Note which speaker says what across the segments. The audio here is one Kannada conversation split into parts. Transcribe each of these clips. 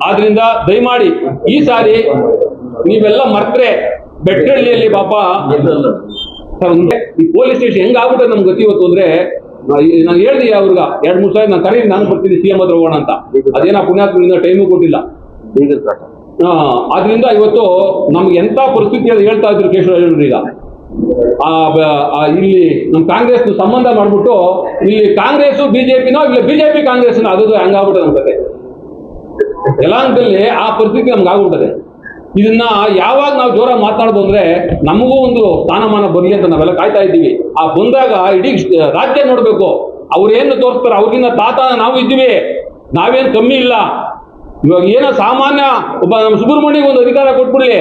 Speaker 1: ಆದ್ರಿಂದ ದಯಮಾಡಿ ಈ ಸಾರಿ ನೀವೆಲ್ಲ ಮರ್ತ್ರೆ ಬೆಟ್ಟಹಳ್ಳಿಯಲ್ಲಿ ಪಾಪ ಈ ಪೊಲೀಸ್ ಸ್ಟೇಷನ್ ಹೆಂಗ್ ಆಗ್ಬಿಟ್ಟೆ ನಮ್ಗೆ ಗೊತ್ತಿ ಇವತ್ತು ಅಂದ್ರೆ ನಾನು ಹೇಳಿದೆ ಅವ್ರಿಗ 2-3 ಸಾರಿ ನಾನು ಕರೀರಿ ನಾನು ಬರ್ತೀನಿ CM ಹತ್ರ ಹೋಗೋಣ ಅಂತ. ಅದೇನ ಪುಣ್ಯಾತ್ಮದಿಂದ ಟೈಮು ಕೊಟ್ಟಿಲ್ಲ. ಆದ್ರಿಂದ ಇವತ್ತು ನಮ್ಗೆ ಎಂತ ಪರಿಸ್ಥಿತಿ ಅಂತ ಹೇಳ್ತಾ ಇದ್ರು ಕೇಶವರಾಜ್ ಈಗ ಇಲ್ಲಿ ನಮ್ ಕಾಂಗ್ರೆಸ್ ಸಂಬಂಧ ಮಾಡ್ಬಿಟ್ಟು ಇಲ್ಲಿ ಕಾಂಗ್ರೆಸ್ ಬಿಜೆಪಿನೋ ಇಲ್ಲ ಬಿಜೆಪಿ ಕಾಂಗ್ರೆಸ್ ಅದು ಹಂಗಾಗ್ಬಿಟ್ಟದೆ ನಮ್ ಕತೆ. ಯಲಹಂಕದಲ್ಲಿ ಆ ಪರಿಸ್ಥಿತಿ ನಮ್ಗೆ ಆಗ್ಬಿಟ್ಟದೆ. ಇದನ್ನ ಯಾವಾಗ ನಾವು ಜೋರಾಗಿ ಮಾತನಾಡ್ಬೋದು ಅಂದ್ರೆ ನಮಗೂ ಒಂದು ಸ್ಥಾನಮಾನ ಬರಲಿ ಅಂತ ನಾವೆಲ್ಲ ಕಾಯ್ತಾ ಇದ್ದೀವಿ. ಆ ಬಂದಾಗ ಇಡೀ ರಾಜ್ಯ ನೋಡ್ಬೇಕು ಅವ್ರೇನು ತೋರಿಸ್ತಾರೆ. ಅವ್ರಿಗಿನ್ನ ತಾತ ನಾವು ಇದ್ದೀವಿ, ನಾವೇನು ಕಮ್ಮಿ ಇಲ್ಲ. ಇವಾಗ ಏನೋ ಸಾಮಾನ್ಯ ಒಬ್ಬ ನಮ್ಮ ಸುಬ್ರಹ್ಮಣ್ಯಗೆ ಒಂದು ಅಧಿಕಾರ ಕೊಟ್ಬಿಡ್ಲಿ,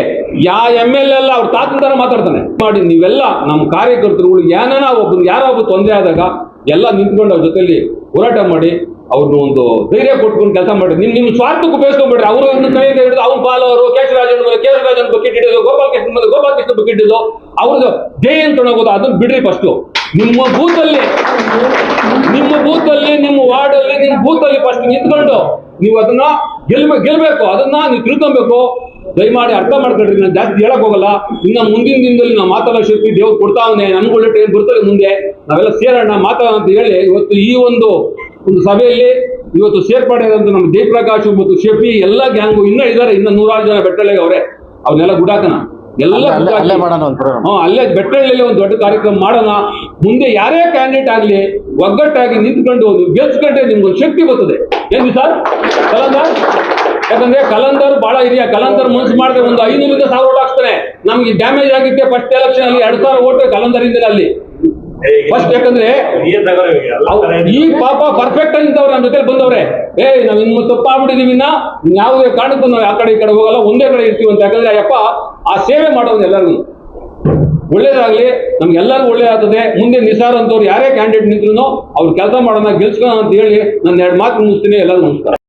Speaker 1: MLA ಎಲ್ಲ ಅವ್ರ ತಾತನ ತರ ಮಾತಾಡ್ತಾನೆ ಮಾಡಿ. ನೀವೆಲ್ಲ ನಮ್ಮ ಕಾರ್ಯಕರ್ತರುಗಳು ಏನಾನ ಯಾರೋ ಒಬ್ಬ ತೊಂದರೆ ಆದಾಗ ಎಲ್ಲ ನಿಂತ್ಕೊಂಡು ಅವ್ರ ಜೊತೆಲಿ ಹೋರಾಟ ಮಾಡಿ ಅವ್ರನ್ನ ಒಂದು ಧೈರ್ಯ ಕೊಟ್ಕೊಂಡು ಕೆಲಸ ಮಾಡಿ. ನಿಮ್ಮ ಸ್ವಾರ್ಥಕ್ಕೆ ಉಪಯೋಗಿಸ್ಕೊಂಡ್ಬಿಡ್ರಿ. ಅವರು ಕೈಯಿಂದ ಹಿಡಿದು ಅವ್ನ ಪಾಲವರು ಕೇಶವರಾಜನ್ ಬಕೆಟ್ ಹಿಡಿದು ಗೋಪಾಲಕೃಷ್ಣ ಬಕೆಟ್ ಹಿಡಿದು ಅವ್ರದ್ದು ಜೈ ಅಂತ ಹೋಗೋದು ಅದನ್ನ ಬಿಡ್ರಿ. ಫಸ್ಟ್ ನಿಮ್ಮ ಬೂತಲ್ಲಿ ನಿಮ್ಮ ವಾರ್ಡಲ್ಲಿ ನಿಮ್ಮ ಬೂತಲ್ಲಿ ಫಸ್ಟ್ ನಿಂತ್ಕೊಂಡು ನೀವು ಅದನ್ನ ಗೆಲ್ಬೇಕು. ಅದನ್ನ ನೀವು ತಿಳ್ಕೊಬೇಕು. ದಯಮಾಡಿ ಅರ್ಥ ಮಾಡ್ಕೊಳ್ರಿ. ನಾನು ಜಾಸ್ತಿ ಹೇಳಕ್ ಹೋಗಲ್ಲ. ಇನ್ನು ಮುಂದಿನ ದಿನದಲ್ಲಿ ನಾವು ಮಾತಾಡೋ ಶಕ್ತಿ ದೇವ್ರು ಕೊಡ್ತಾವನೆ. ನಮ್ಗೆ ಒಳ್ಳೆ ಟೈಮ್ ಬರ್ತದೆ ಮುಂದೆ, ನಾವೆಲ್ಲ ಸೇರೋಣ ಮಾತಾಡೋಣ ಅಂತ ಹೇಳಿ ಇವತ್ತು ಈ ಒಂದು ಸಭೆಯಲ್ಲಿ ಇವತ್ತು ಸೇರ್ಪಡೆಯಾದಂತ ನಮ್ಮ ಜಯಪ್ರಕಾಶ್ ಮತ್ತು ಶಫಿ ಎಲ್ಲ ಗ್ಯಾಂಗು ಇನ್ನೂ ಇದ್ದಾರೆ. ಇನ್ನು 100 ಜನ ಬೆಟ್ಟಳ್ಳಿಗೆ ಅವ್ರನ್ನೆಲ್ಲ ಗುಡಾಕನ ಅಲ್ಲೇ ಬೆಟ್ಟಳ್ಳಿಯಲ್ಲಿ ಒಂದು ದೊಡ್ಡ ಕಾರ್ಯಕ್ರಮ ಮಾಡೋಣ. ಮುಂದೆ ಯಾರೇ ಕ್ಯಾಂಡಿಡೇಟ್ ಆಗ್ಲಿ ಒಗ್ಗಟ್ಟಾಗಿ ನಿಂತ್ಕೊಂಡು ಗೆಲ್ಸ್ಕೊಂಡ್ರೆ ನಿಮ್ಗೊಂದು ಶಕ್ತಿ ಬರ್ತದೆ. ಏನು ಸರ್ ಕಲಂದರ್? ಯಾಕಂದ್ರೆ ಕಲಂದರ್ ಬಹಳ ಹಿರಿಯ. ಕಲಂದರ್ ಮನ್ಸು ಮಾಡಿದ್ರೆ ಒಂದು 500ರಿಂದ 1000 ಓಟ್ ಹಾಕ್ತಾನೆ. ನಮ್ಗೆ ಡ್ಯಾಮೇಜ್ ಆಗಿದ್ದೆ ಫಸ್ಟ್ ಎಲೆಕ್ಷನ್ ಅಲ್ಲಿ 2000 ಓಟ್ ಕಲಂದರ್ ಇಂದ ಅಲ್ಲಿ ಫಸ್ಟ್. ಯಾಕಂದ್ರೆ ಈ ಪಾಪ ಪರ್ಫೆಕ್ಟ್ ಆಗಿದ್ದವ್ರೆ ನಮ್ಮ ಜೊತೆ ಬಂದವ್ರೆ. ನಾವ್ ಇನ್ನು ತಪ್ಪಾಗ್ಬಿಟ್ಟಿದೀವಿ, ಯಾವುದೇ ಕಾರಣಕ್ಕೂ ನಾವು ಆ ಕಡೆ ಈ ಕಡೆ ಹೋಗಲ್ಲ, ಒಂದೇ ಕಡೆ ಇರ್ತೀವಿ ಅಂತ. ಯಾಕಂದ್ರೆ ಅಯ್ಯಪ್ಪ ಆ ಸೇವೆ ಮಾಡೋದು ಎಲ್ಲರಿಗೂ ಒಳ್ಳೇದಾಗ್ಲಿ, ನಮ್ಗೆಲ್ಲರಿಗೂ ಒಳ್ಳೇದಾಗ್ತದೆ. ಮುಂದೆ ನಿಸಾರ್ ಅಂತವ್ರು ಯಾರೇ ಕ್ಯಾಂಡಿಡೇಟ್ ನಿಂತ್ರು ಅವ್ರು ಕೆಲಸ ಮಾಡೋಣ, ಗೆಲ್ಸ್ಕೋಣ ಅಂತ ಹೇಳಿ ನಾನು 2 ಮಾತು ಮುಗಿಸ್ತೀನಿ. ಎಲ್ಲರಿಗೂ ನಮಸ್ಕಾರ.